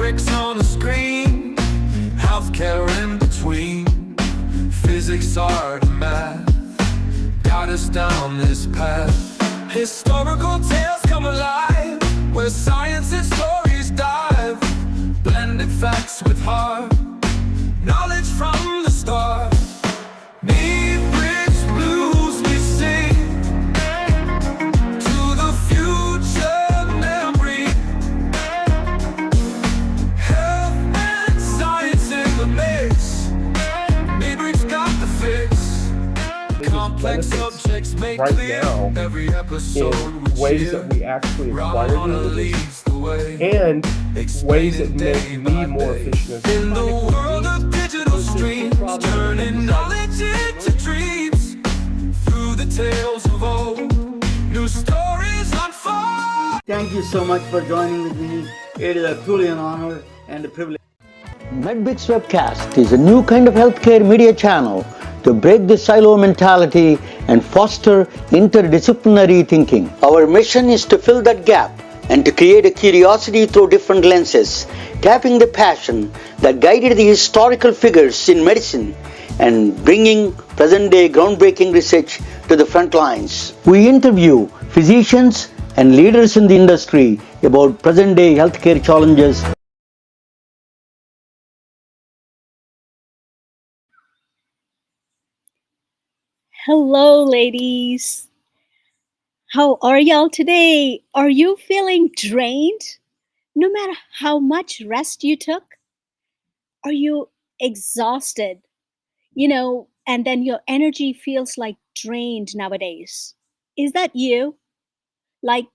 bricks on the screen, healthcare in between. Physics, art, math got us down this path. Historical tales come alive, where science and stories dive. Blended facts with heart, knowledge from the start. Need bridge blues we sing to the future memory. Health and science in the mix. Midbridge got the fix. Complex subjects made right clear. now Every episode in ways that we actually acquire knowledge leads the way. and ways that make me more efficient. In the world of digital streams, turning knowledge into dreams. Through the tales of old, new stories unfold. Thank you so much for joining with me. It is truly an honor and a privilege. Medbix Webcast is a new kind of healthcare media channel to break the silo mentality and foster interdisciplinary thinking. Our mission is to fill that gap and to create a curiosity through different lenses, tapping the passion that guided the historical figures in medicine and bringing present-day groundbreaking research to the front lines. We interview physicians and leaders in the industry about present-day healthcare challenges. Hello, ladies. How are y'all today? Are you feeling drained? No matter how much rest you took? Are you exhausted? And then your energy feels like drained nowadays. Is that you? Like,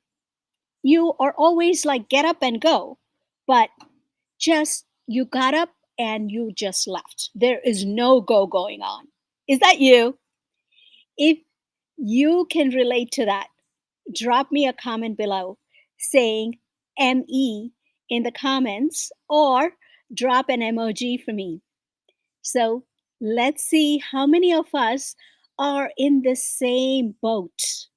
you are always like, get up and go, but just you got up and you just left. There is no go going on. Is that you? If you can relate to that, drop me a comment below saying ME in the comments or drop an emoji for me. So let's see how many of us are in the same boat.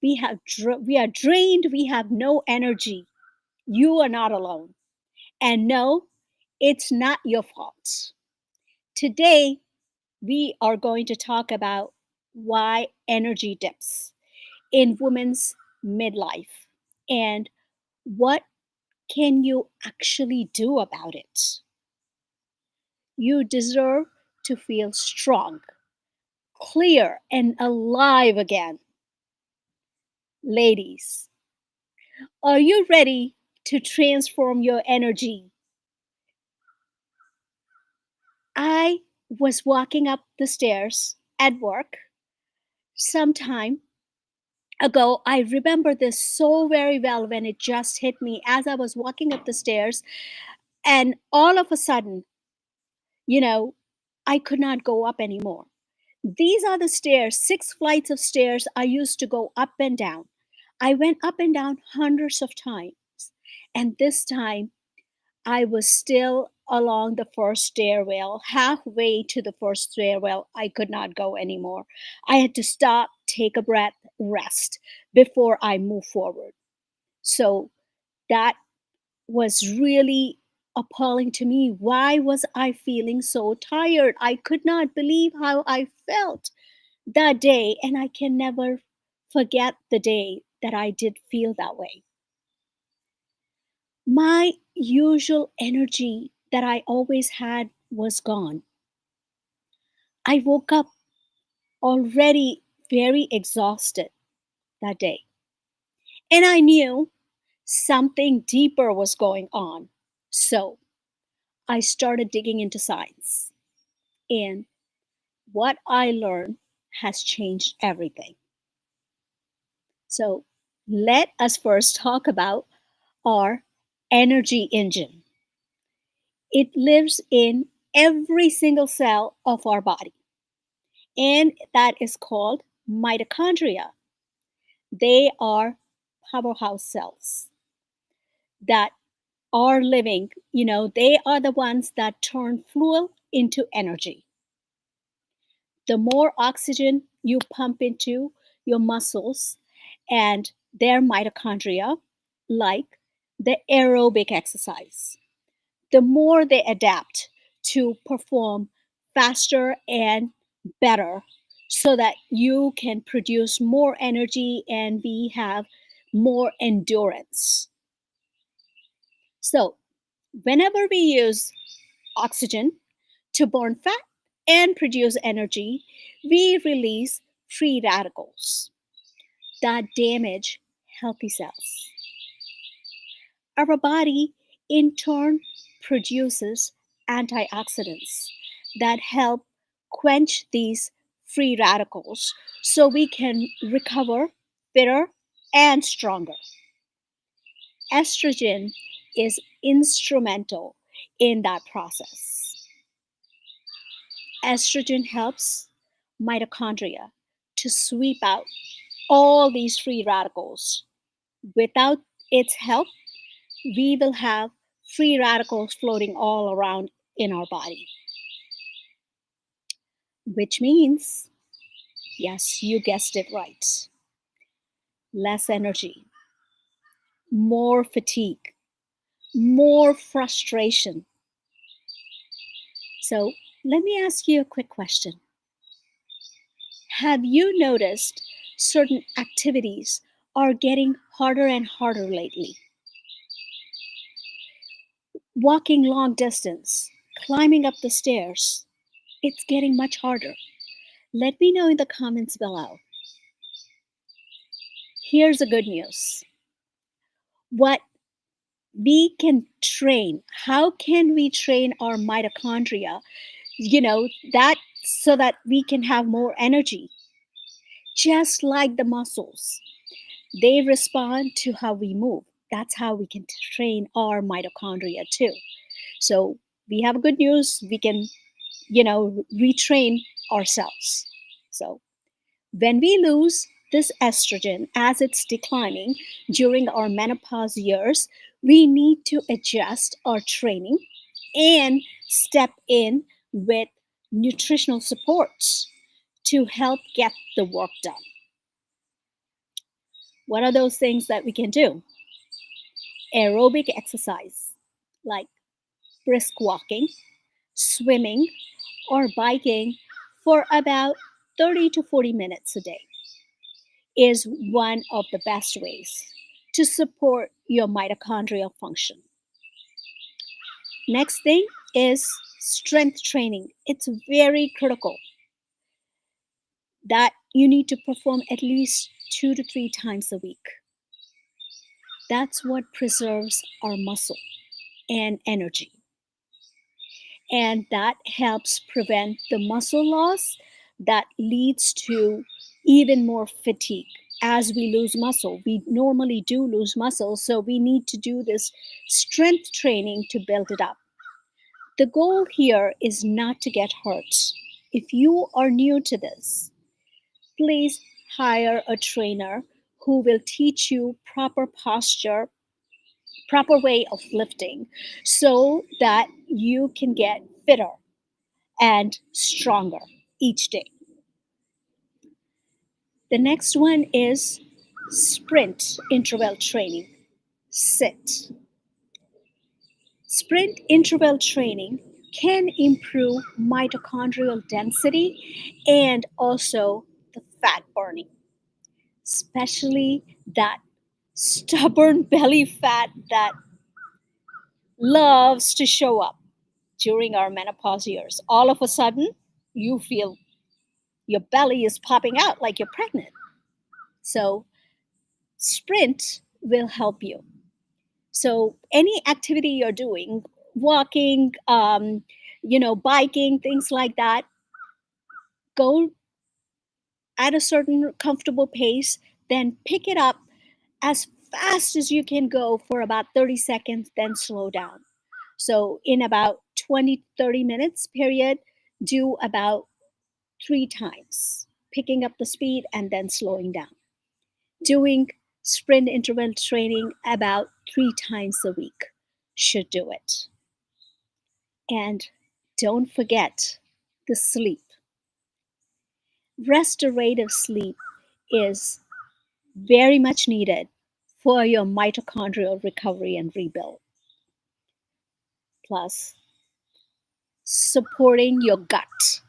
We are drained, we have no energy. You are not alone. And no, it's not your fault. Today, we are going to talk about why energy dips in women's midlife and what can you actually do about it. You deserve to feel strong, clear, and alive again. Ladies, are you ready to transform your energy? I was walking up the stairs at work some time ago. I remember this so very well when it just hit me as I was walking up the stairs, and all of a sudden, I could not go up anymore. These are the stairs, 6 flights of stairs I used to go up and down. I went up and down hundreds of times, and this time I was still along the first stairwell. Halfway to the first stairwell, I could not go anymore. I had to stop, take a breath, rest before I move forward. So that was really appalling to me. Why was I feeling so tired? I could not believe how I felt that day, and I can never forget the day that I did feel that way. My usual energy that I always had was gone. I woke up already very exhausted that day. And I knew something deeper was going on. So I started digging into science. And what I learned has changed everything. So let us first talk about our energy engine. It lives in every single cell of our body, and that is called mitochondria. They are powerhouse cells that are living, they are the ones that turn fuel into energy. The more oxygen you pump into your muscles and their mitochondria, like the aerobic exercise, the more they adapt to perform faster and better so that you can produce more energy and we have more endurance. So, whenever we use oxygen to burn fat and produce energy, we release free radicals that damage healthy cells. Our body, in turn, produces antioxidants that help quench these free radicals so we can recover fitter and stronger. Estrogen is instrumental in that process. Estrogen helps mitochondria to sweep out all these free radicals. Without its help, we will have free radicals floating all around in our body. Which means, yes, you guessed it right, less energy, more fatigue, more frustration. So, let me ask you a quick question. Have you noticed certain activities are getting harder and harder lately? Walking long distance, climbing up the stairs, it's getting much harder. Let me know in the comments below. Here's the good news. What we can train, how can we train our mitochondria, that so that we can have more energy? Just like the muscles, they respond to how we move. That's how we can train our mitochondria too. So we have good news. We can, retrain ourselves. So when we lose this estrogen as it's declining during our menopause years, we need to adjust our training and step in with nutritional supports to help get the work done. What are those things that we can do? Aerobic exercise like brisk walking, swimming, or biking for about 30 to 40 minutes a day is one of the best ways to support your mitochondrial function. Next thing is strength training. It's very critical that you need to perform at least 2 to 3 times a week. That's what preserves our muscle and energy. And that helps prevent the muscle loss that leads to even more fatigue. As we lose muscle, we normally do lose muscle, so we need to do this strength training to build it up. The goal here is not to get hurt. If you are new to this, please hire a trainer who will teach you proper posture, proper way of lifting, so that you can get fitter and stronger each day. The next one is sprint interval training, SIT. Sprint interval training can improve mitochondrial density and also the fat burning, especially that stubborn belly fat that loves to show up during our menopause years. All of a sudden, you feel your belly is popping out like you're pregnant. So, sprint will help you. So, any activity you're doing, walking, biking, things like that, go at a certain comfortable pace, then pick it up as fast as you can go for about 30 seconds, then slow down. So, in about 20, 30 minutes period, do about 3 times, picking up the speed and then slowing down. Doing sprint interval training about 3 times a week should do it. And don't forget the sleep. Restorative sleep is very much needed for your mitochondrial recovery and rebuild. plus supporting your gut.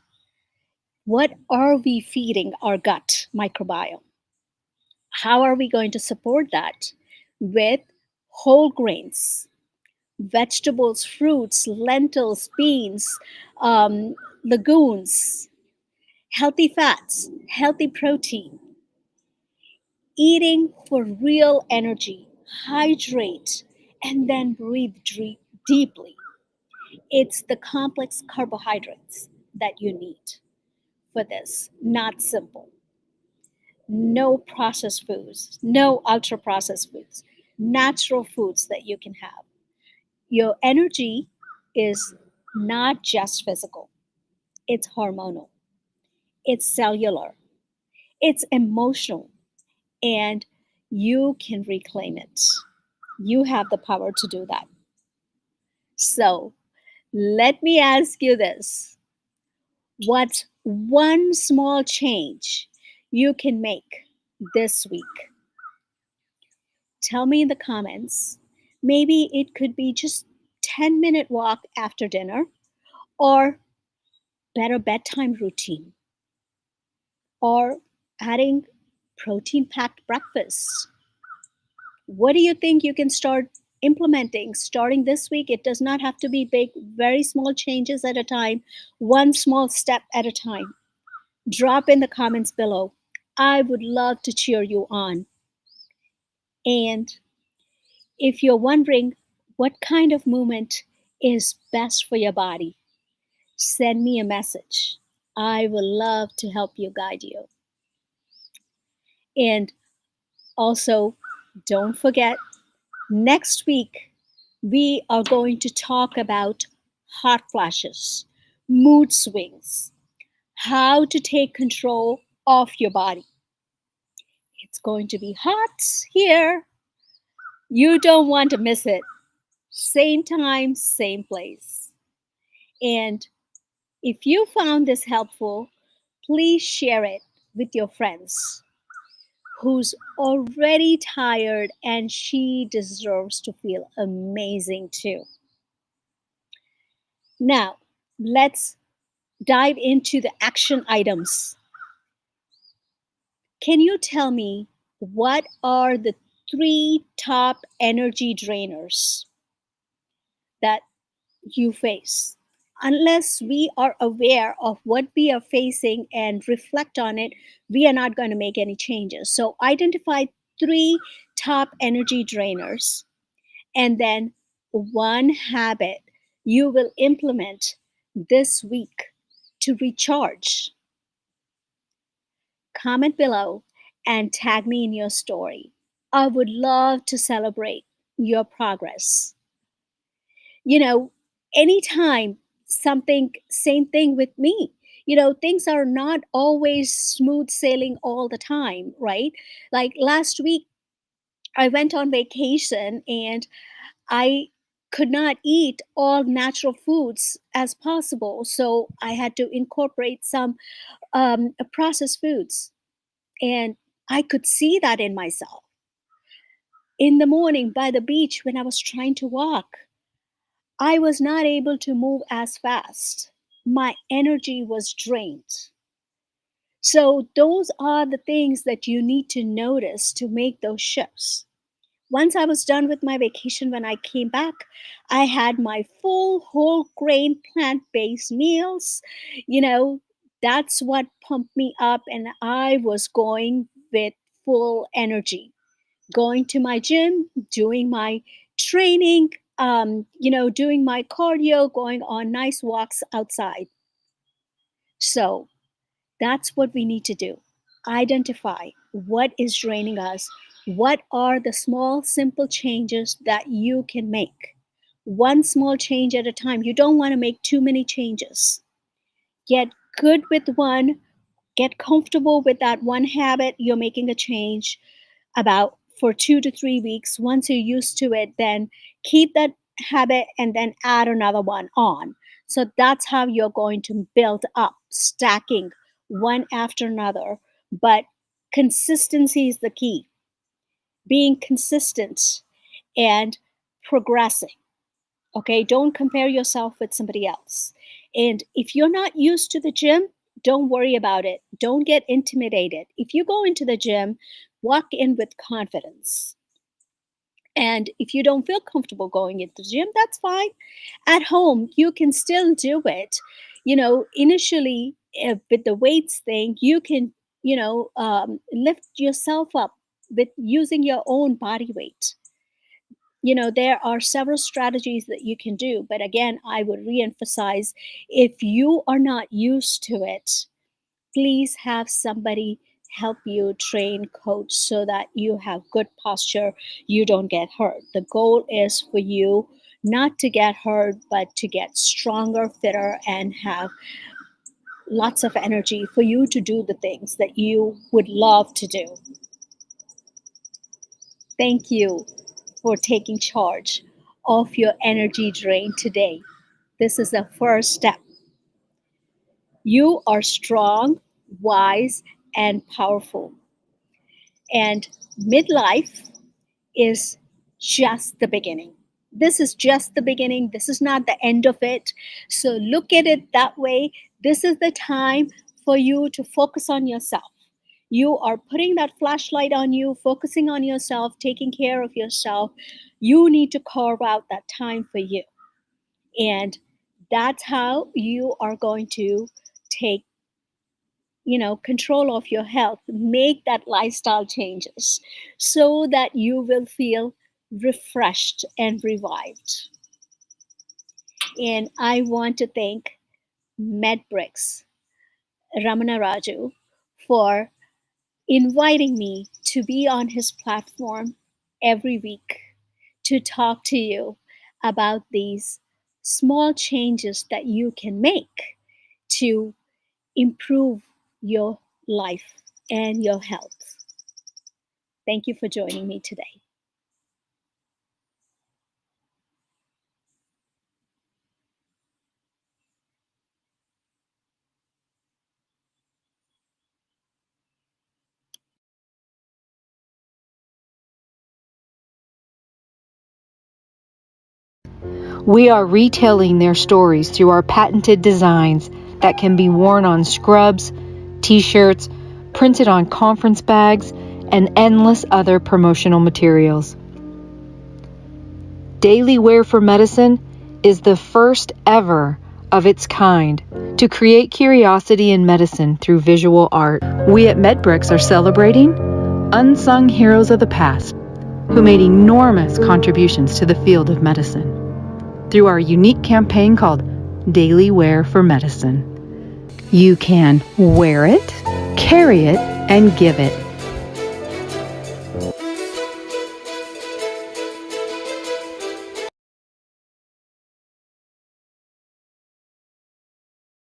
What are we feeding our gut microbiome? How are we going to support that? With whole grains, vegetables, fruits, lentils, beans, legumes, healthy fats, healthy protein, eating for real energy, hydrate, and then breathe deeply. It's the complex carbohydrates that you need for this, not simple. No processed foods, no ultra processed foods, natural foods that you can have. Your energy is not just physical, it's hormonal, it's cellular, it's emotional, and you can reclaim it. You have the power to do that. So, let me ask you this: what's one small change you can make this week? Tell me in the comments. Maybe it could be just 10-minute walk after dinner, or better bedtime routine, or adding protein packed breakfast. What do you think you can start implementing starting this week? It does not have to be big, very small changes at a time, one small step at a time. Drop in the comments below. I would love to cheer you on. And if you're wondering what kind of movement is best for your body, send me a message. I will love to help you, guide you. And also, don't forget, next week we are going to talk about hot flashes, mood swings, how to take control of your body. It's going to be hot here. You don't want to miss it. Same time, same place. And if you found this helpful, please share it with your friends who's already tired and she deserves to feel amazing too. Now, let's dive into the action items. Can you tell me what are the 3 top energy drainers that you face? Unless we are aware of what we are facing and reflect on it, we are not going to make any changes. So, identify 3 top energy drainers, and then one habit you will implement this week to recharge. Comment below and tag me in your story. I would love to celebrate your progress. You know, anytime something, same thing with me. Things are not always smooth sailing all the time, right? Like last week, I went on vacation and I could not eat all natural foods as possible. So I had to incorporate some processed foods. And I could see that in myself. In the morning by the beach, when I was trying to walk, I was not able to move as fast. My energy was drained. So, those are the things that you need to notice to make those shifts. Once I was done with my vacation, when I came back, I had my full whole grain plant based meals. You know, that's what pumped me up, and I was going with full energy, going to my gym, doing my training, doing my cardio, going on nice walks outside. So that's what we need to do. Identify what is draining us. What are the small, simple changes that you can make? One small change at a time. You don't want to make too many changes. Get good with one, get comfortable with that one habit you're making a change about for 2 to 3 weeks. Once you're used to it, then keep that habit and then add another one on. So that's how you're going to build up, stacking one after another. But consistency is the key. Being consistent and progressing. Okay, don't compare yourself with somebody else. And if you're not used to the gym, don't worry about it. Don't get intimidated. If you go into the gym, walk in with confidence. And if you don't feel comfortable going into the gym, that's fine. At home, you can still do it. Initially, with the weights thing, you can, lift yourself up with using your own body weight. There are several strategies that you can do. But again, I would reemphasize, if you are not used to it, please have somebody help you train, coach, so that you have good posture, you don't get hurt. The goal is for you not to get hurt, but to get stronger, fitter, and have lots of energy for you to do the things that you would love to do. Thank you for taking charge of your energy drain today. This is the first step. You are strong, wise, and powerful. And midlife is just the beginning. This is just the beginning. This is not the end of it. So look at it that way. This is the time for you to focus on yourself. You are putting that flashlight on you, focusing on yourself, taking care of yourself. You need to carve out that time for you. And that's how you are going to take control of your health, make that lifestyle changes so that you will feel refreshed and revived. And I want to thank MedBricks Ramana Raju for inviting me to be on his platform every week to talk to you about these small changes that you can make to improve your life and your health. Thank you for joining me today. We are retelling their stories through our patented designs that can be worn on scrubs, t-shirts, printed on conference bags, and endless other promotional materials. Daily Wear for Medicine is the first ever of its kind to create curiosity in medicine through visual art. We at MedBricks are celebrating unsung heroes of the past who made enormous contributions to the field of medicine through our unique campaign called Daily Wear for Medicine. You can wear it, carry it, and give it